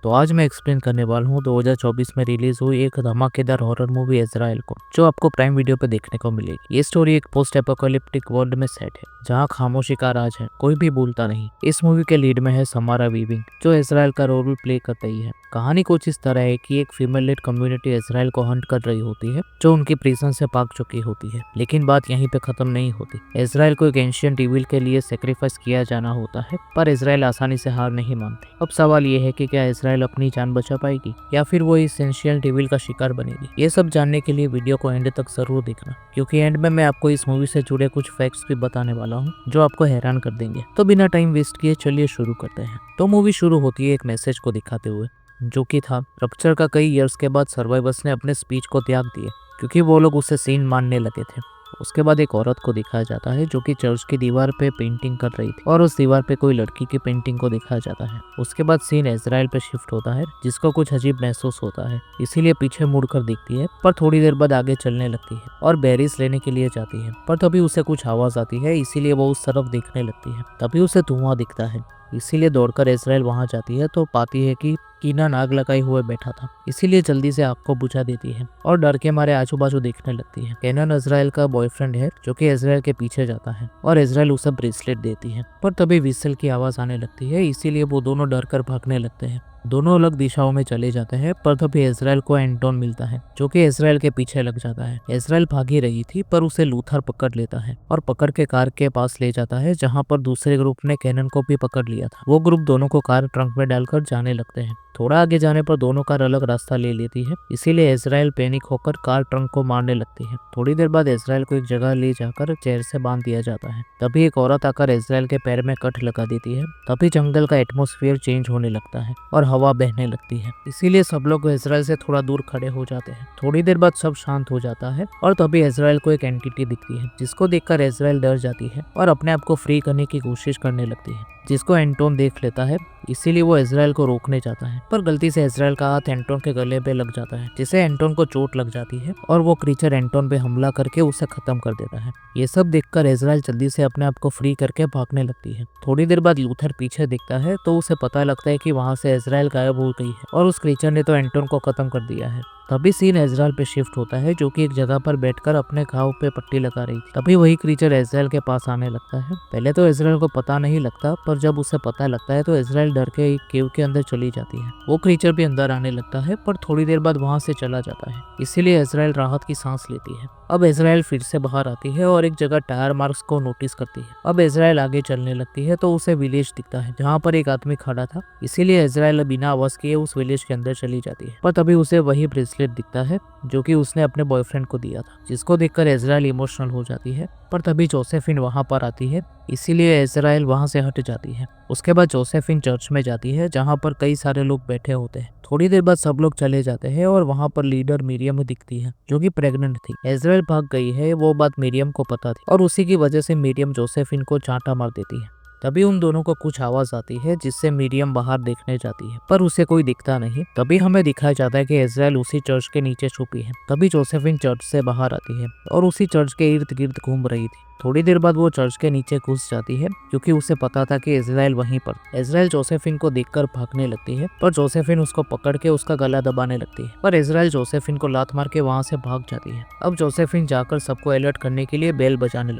तो आज मैं एक्सप्लेन करने वाला हूँ 2024 में रिलीज हुई एक धमाकेदार हॉरर मूवी इजराइल को, जो आपको प्राइम वीडियो पे देखने को मिलेगी। ये स्टोरी एक पोस्ट एपोकैलिप्टिक वर्ल्ड में सेट है जहाँ खामोशी का राज है, कोई भी बोलता नहीं। इस मूवी के लीड में है समारा वीविंग, जो इजराइल का रोल प्ले कर रही है। कहानी कुछ इस तरह है कि एक फीमेल लेड कम्युनिटी इजराइल को हंट कर रही होती है, जो उनकी प्रिजन से भाग चुकी होती है। लेकिन बात यहीं पे खत्म नहीं होती। इजराइल को एक एंशिएंट इविल के लिए सेक्रीफाइस किया जाना होता है, पर इजराइल आसानी से हार नहीं मानती। अब सवाल ये है कि क्या इजराइल अपनी जान बचा पाएगी या फिर वो इस एंशिएंट इविल का शिकार बनेगी। ये सब जानने के लिए वीडियो को एंड तक जरूर देखना, क्योंकि एंड में मैं आपको इस मूवी से जुड़े कुछ फैक्ट्स भी बताने वाला हूँ जो आपको हैरान कर देंगे। तो बिना टाइम वेस्ट किए चलिए शुरू करते हैं। तो मूवी शुरू होती है एक मैसेज को दिखाते हुए, जो कि था रप्चर का कई इयर्स के बाद सर्वाइवर्स ने अपने स्पीच को त्याग दिए क्योंकि वो लोग उसे सीन मानने लगे थे। उसके बाद एक औरत को दिखाया जाता है जो कि चर्च की दीवार पे पेंटिंग कर रही थी, और उस दीवार पे कोई लड़की की पेंटिंग को दिखाया जाता है। उसके बाद सीन इजराइल पे शिफ्ट होता है, जिसको कुछ अजीब महसूस होता है, इसीलिए पीछे मुड़कर देखती है। पर थोड़ी देर बाद आगे चलने लगती है और बेरीज लेने के लिए जाती है, पर तभी उसे कुछ आवाज आती है, इसीलिए वो उस तरफ देखने लगती है। तभी उसे धुआं दिखता है, इसीलिए दौड़कर इजराइल वहां जाती है तो पाती है कि कीना नाग लगाए हुए बैठा था, इसीलिए जल्दी से आग को बुझा देती है और डर के मारे आजू बाजू देखने लगती है। केनन इजराइल का बॉयफ्रेंड है, जो कि इजराइल के पीछे जाता है और इजराइल उसे ब्रेसलेट देती है। पर तभी विसल की आवाज आने लगती है, इसीलिए वो दोनों डर कर भागने लगते हैं। दोनों अलग दिशाओं में चले जाते हैं, पर तभी इजराइल को एंटोन मिलता है, जो कि इजराइल के पीछे लग जाता है। इजराइल भागी रही थी, पर उसे लूथर पकड़ लेता है और पकड़ के कार के पास ले जाता है, जहां पर दूसरे ग्रुप ने कैनन को भी पकड़ लिया था। वो ग्रुप दोनों को कार ट्रंक में डालकर जाने लगते हैं। थोड़ा आगे जाने पर दोनों कार अलग रास्ता ले लेती है, इसीलिए इजराइल पैनिक होकर कार ट्रंक को मारने लगती है। थोड़ी देर बाद इजराइल को एक जगह ले जाकर चेयर से बांध दिया जाता है। तभी एक औरत आकर इजराइल के पैर में कट लगा देती है। तभी जंगल का एटमॉस्फेयर चेंज होने लगता है और हवा बहने लगती है, इसीलिए सब लोग इजराइल से थोड़ा दूर खड़े हो जाते हैं। थोड़ी देर बाद सब शांत हो जाता है और तभी इजराइल को एक एंटिटी दिखती है, जिसको देखकर इजराइल डर जाती है और अपने आप को फ्री करने की कोशिश करने लगती है, जिसको एंटोन देख लेता है। इसीलिए वो इजराइल को रोकने जाता है, पर गलती से इजराइल का हाथ एंटोन के गले पे लग जाता है, जिससे एंटोन को चोट लग जाती है और वो क्रीचर एंटोन पे हमला करके उसे खत्म कर देता है। ये सब देखकर इजराइल जल्दी से अपने आप को फ्री करके भागने लगती है। थोड़ी देर बाद लूथर पीछे दिखता है तो उसे पता लगता है कि वहां से इजराइल गायब हो गई है और उस क्रीचर ने तो एंटोन को खत्म कर दिया है। तभी सीन इजराइल पे शिफ्ट होता है, जो कि एक जगह पर बैठकर अपने घाव पे पट्टी लगा रही थी। तभी वही क्रीचर इजराइल के पास आने लगता है। पहले तो इजराइल को पता नहीं लगता, पर जब उसे पता लगता है तो इजराइल डर के एक केव के अंदर चली जाती है। वो क्रीचर भी अंदर आने लगता है, पर थोड़ी देर बाद वहां से चला जाता है, इसीलिए इजराइल राहत की सांस लेती है। अब इजराइल फिर से बाहर आती है और एक जगह टायर मार्क्स को नोटिस करती है। अब इजराइल आगे चलने लगती है तो उसे विलेज दिखता है, जहाँ पर एक आदमी खड़ा था, इसीलिए इजराइल बिना आवाज किए उस विलेज के अंदर चली जाती है। पर तभी उसे वही ब्रेसलेट दिखता है जो कि उसने अपने बॉयफ्रेंड को दिया था, जिसको देखकर इजराइल इमोशनल हो जाती है। पर तभी जोसेफिन वहां पर आती है, इसीलिए इजराइल वहां से हट जाती है। उसके बाद जोसेफिन चर्च में जाती है, जहां पर कई सारे लोग बैठे होते हैं। थोड़ी देर बाद सब लोग चले जाते हैं और वहां पर लीडर मिरियम दिखती है, जो कि प्रेग्नेंट थी। इजराइल भाग गई है, वो बात मिरियम को पता थी और उसी की वजह से मिरियम जोसेफिन को चांटा मार देती है। तभी उन दोनों को कुछ आवाज आती है, जिससे मिरियम बाहर देखने जाती है, पर उसे कोई दिखता नहीं। तभी हमें दिखाया जाता है कि इजराइल उसी चर्च के नीचे छुपी है। तभी जोसेफिन चर्च से बाहर आती है और उसी चर्च के इर्द गिर्द घूम रही थी। थोड़ी देर बाद वो चर्च के नीचे घुस जाती है, क्योंकि उसे पता था कि इजराइल वहीं पर। इजराइल जोसेफिन को देखकर भागने लगती है, पर जोसेफिन उसको पकड़ के उसका गला दबाने लगती है, पर इजराइल जोसेफिन को लात मार के वहां से भाग जाती है। अब जोसेफिन जाकर सबको अलर्ट करने के लिए बेल बजाने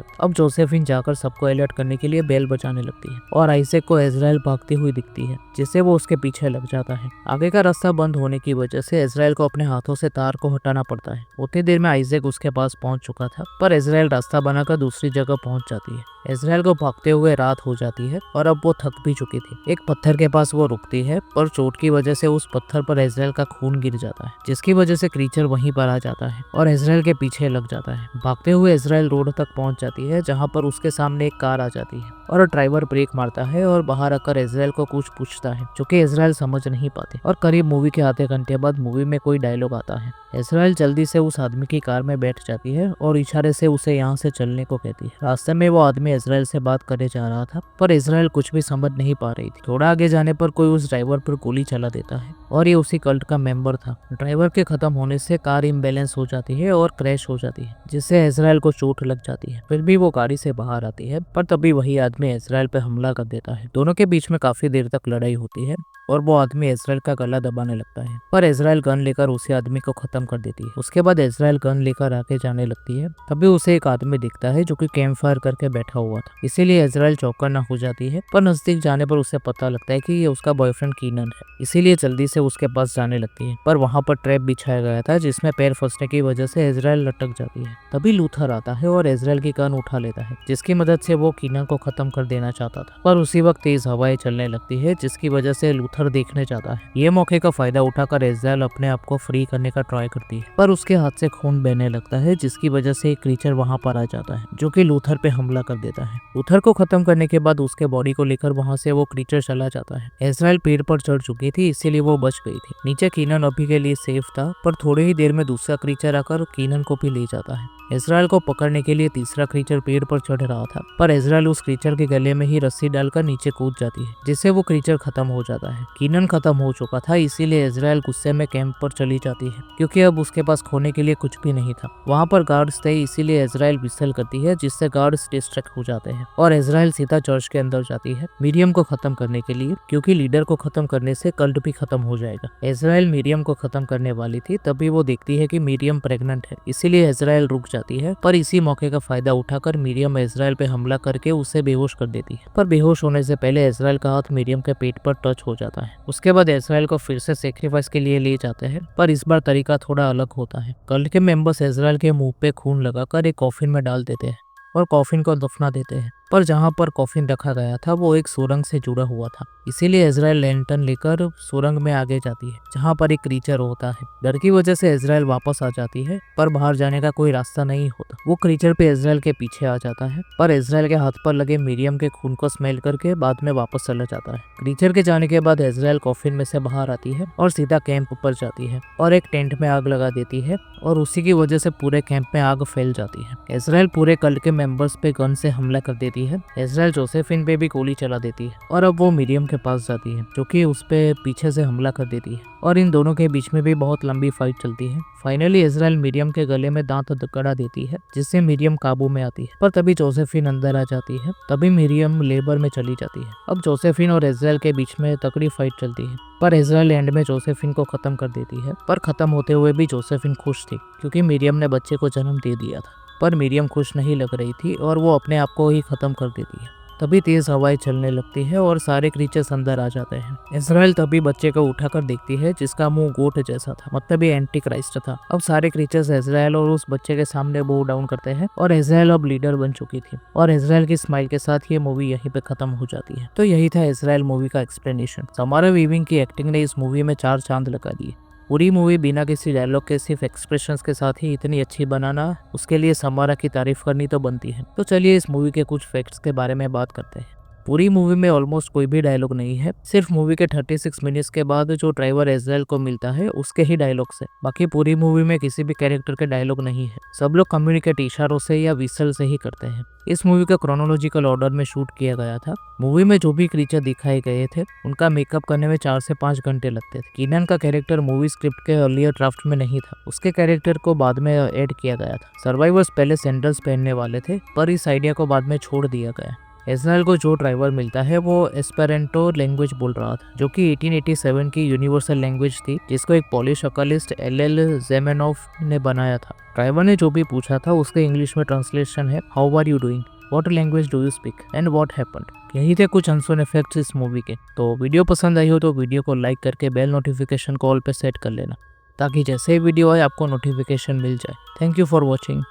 लगती है और आइजैक को इजराइल भागती हुई दिखती है, जिससे वो उसके पीछे लग जाता है। आगे का रास्ता बंद होने की वजह से इजराइल को अपने हाथों से तार को हटाना पड़ता है। उतनी देर में आइजैक उसके पास पहुंच चुका था, पर इजराइल रास्ता बनाकर दूसरी जगह पहुंच जाती है। इजराइल को भागते हुए रात हो जाती है और अब वो थक भी चुकी थी। एक पत्थर के पास वो रुकती है, पर चोट की वजह से उस पत्थर पर इजराइल का खून गिर जाता है, जिसकी वजह से क्रीचर वहीं पर आ जाता है और इजराइल के पीछे लग जाता है। भागते हुए इजराइल रोड तक पहुंच जाती है, जहां पर उसके सामने एक कार आ जाती है और ड्राइवर ब्रेक मारता है और बाहर आकर इजराइल को कुछ पूछता है, जो कि इजराइल समझ नहीं पाती। और करीब मूवी के आधे घंटे बाद मूवी में कोई डायलॉग आता है। इजराइल जल्दी से उस आदमी की कार में बैठ जाती है और इशारे से उसे यहाँ से चलने को कहती है। रास्ते में वो आदमी इजराइल से बात करने जा रहा था, पर इजराइल कुछ भी समझ नहीं पा रही थी। थोड़ा आगे जाने पर कोई उस ड्राइवर पर गोली चला देता है, और ये उसी कल्ट का मेंबर था। ड्राइवर के खत्म होने से कार इम्बैलेंस हो जाती है और क्रैश हो जाती है, जिससे इजराइल को चोट लग जाती है। फिर भी वो गाड़ी से बाहर आती है, पर तभी वही आदमी इजराइल पे हमला कर देता है। दोनों के बीच में काफी देर तक लड़ाई होती है और वो आदमी इजराइल का गला दबाने लगता है, पर इजराइल गन लेकर उसी आदमी को खत्म कर देती है। उसके बाद इजराइल गन लेकर आगे जाने लगती है, तभी उसे एक आदमी दिखता है जो कि कैंप फायर करके बैठा हुआ था। इसीलिए इजराइल चौकन्ना हो जाती है, पर नजदीक जाने पर उसे पता लगता है कि ये उसका बॉयफ्रेंड कीनन है। इसीलिए जल्दी से उसके पास जाने लगती है, पर वहां पर ट्रैप बिछाया गया था जिसमें पैर फंसने की वजह से इजराइल लटक जाती है। तभी लूथर आता है और इजराइल की गन उठा लेता है, जिसकी मदद से वो कीनन को खत्म कर देना चाहता था। पर उसी वक्त तेज हवाएं चलने लगती है, जिसकी वजह से लूथर देखने जाता है। ये मौके का फायदा उठाकर इजराइल अपने आप को फ्री करने का ट्राई करती है, पर उसके हाथ से खून बहने लगता है, जिसकी वजह से एक क्रीचर वहां पर आ जाता है जो कि लूथर पे हमला कर देता है। लूथर को खत्म करने के बाद उसके बॉडी को लेकर वहां से वो क्रीचर चला जाता है। इजराइल पेड़ पर चढ़ चुकी थी, इसीलिए वो बच गई थी। नीचे कीनन अभी के लिए सेफ था, पर थोड़ी ही देर में दूसरा क्रीचर आकर कीनन को भी ले जाता है। इजराइल को पकड़ने के लिए तीसरा क्रीचर पेड़ पर चढ़ रहा था, पर इजराइल उस क्रीचर के गले में ही रस्सी डालकर नीचे कूद जाती है, जिससे वो क्रीचर खत्म हो जाता है। कीनन खत्म हो चुका था, इसीलिए इजराइल गुस्से में कैंप पर चली जाती है, क्योंकि अब उसके पास खोने के लिए कुछ भी नहीं था। वहाँ पर गार्ड्स थे, इसीलिए इजराइल विसल करती है, जिससे गार्ड्स डिस्ट्रैक्ट हो जाते हैं और इजराइल सीधा चर्च के अंदर जाती है मीरियम को खत्म करने के लिए, क्योंकि लीडर को खत्म करने से कल्ट भी खत्म हो जाएगा। इजराइल मीरियम को खत्म करने वाली थी, तभी वो देखती है कि मीरियम प्रेग्नेंट है, इसीलिए इजराइल रुक जाती है। पर इसी मौके का फायदा उठाकर मीरियम इजराइल पे हमला करके उसे बेहोश कर देती है। पर बेहोश होने से पहले इजराइल का हाथ मीरियम के पेट पर टच हो जाता है। उसके बाद इजराइल को फिर से सेक्रीफाइस के लिए ले जाते हैं, पर इस बार तरीका थोड़ा अलग होता है। कल्ट के मेंबर्स इजराइल के मुंह पे खून लगाकर एक कॉफिन में डाल देते हैं और कॉफिन को दफना देते हैं। पर जहाँ पर कॉफिन रखा गया था वो एक सुरंग से जुड़ा हुआ था, इसीलिए इजराइल लैंटर्न लेकर सुरंग में आगे जाती है, जहाँ पर एक क्रीचर होता है। डर की वजह से इजराइल वापस आ जाती है, पर बाहर जाने का कोई रास्ता नहीं होता। वो क्रीचर पे इजराइल के पीछे आ जाता है, पर इजराइल के हाथ पर लगे मीरियम के खून को स्मेल करके बाद में वापस चला जाता है। क्रीचर के जाने के बाद इजराइल कॉफिन में से बाहर आती है और सीधा कैंप पर जाती है और एक टेंट में आग लगा देती है, और उसी की वजह से पूरे कैंप में आग फैल जाती है। इजराइल पूरे कल्ट के मेंबर्स पे गन से हमला कर देती है। इजराइल जोसेफिन पे भी गोली चला देती है और अब वो मीरियम के पास जाती है, जो कि उस पे पीछे से हमला कर देती है, और इन दोनों के बीच में भी बहुत लंबी फाइट चलती है। फाइनली इजराइल मीरियम के गले में दांत गड़ा देती है, जिससे मीरियम काबू में आती है। पर तभी जोसेफिन अंदर आ जाती है, तभी मीरियम लेबर में चली जाती है। अब जोसेफिन और इजराइल के बीच में तगड़ी फाइट चलती है, पर इजराइल एंड में जोसेफिन को खत्म कर देती है। पर खत्म होते हुए भी जोसेफिन खुश थी, क्योंकि मीरियम ने बच्चे को जन्म दे दिया था। पर मीरियम खुश नहीं लग रही थी और वो अपने आप को ही खत्म कर देती है। तभी तेज हवाएं चलने लगती है और सारे क्रीचर्स अंदर आ जाते हैं। इजराइल तभी बच्चे को उठाकर देखती है, जिसका मुंह गोट जैसा था, मतलब ये एंटी क्राइस्ट था। अब सारे क्रीचर्स इजराइल और उस बच्चे के सामने बो डाउन करते हैं, और इजराइल अब लीडर बन चुकी थी। और इजराइल की स्माइल के साथ ये मूवी यहीं पे खत्म हो जाती है। तो यही था इजराइल मूवी का एक्सप्लेनेशन। समारा वीविंग की एक्टिंग ने इस मूवी में 4 चांद लगा दिए। पूरी मूवी बिना किसी डायलॉग के सिर्फ एक्सप्रेशंस के साथ ही इतनी अच्छी बनाना, उसके लिए समारा की तारीफ करनी तो बनती है। तो चलिए इस मूवी के कुछ फैक्ट्स के बारे में बात करते हैं। पूरी मूवी में ऑलमोस्ट कोई भी डायलॉग नहीं है, सिर्फ मूवी के 36 मिनट्स के बाद जो ड्राइवर इजराइल को मिलता है उसके ही डायलॉग्स है। बाकी पूरी मूवी में किसी भी कैरेक्टर के डायलॉग नहीं है। सब लोग कम्युनिकेट इशारों से या विसल से ही करते हैं। इस मूवी का क्रोनोलॉजिकल ऑर्डर में शूट किया गया था। मूवी में जो भी क्रीचर दिखाए गए थे उनका मेकअप करने में 4 से 5 घंटे लगते थे। कीनन का कैरेक्टर मूवी स्क्रिप्ट के अर्लियर ड्राफ्ट में नहीं था, उसके कैरेक्टर को बाद में ऐड किया गया था। सर्वाइवर्स पहले सैंडल्स पहनने वाले थे, पर इस आइडिया को बाद में छोड़ दिया गया। इजराइल को जो ड्राइवर मिलता है वो एस्पेरेंटो लैंग्वेज बोल रहा था, जो कि 1887 की यूनिवर्सल लैंग्वेज थी, जिसको एक पॉलिश अकालिस्ट एल जेमेनोफ ने बनाया था। ड्राइवर ने जो भी पूछा था उसके इंग्लिश में ट्रांसलेशन है, how are you doing, what language do you speak and what happened. यही थे कुछ अनसोन इफेक्ट्स इस मूवी के। तो वीडियो पसंद आई हो तो वीडियो को लाइक करके बेल नोटिफिकेशन को ऑल पे सेट कर लेना, ताकि जैसे ही वीडियो आए आपको नोटिफिकेशन मिल जाए। Thank you for watching.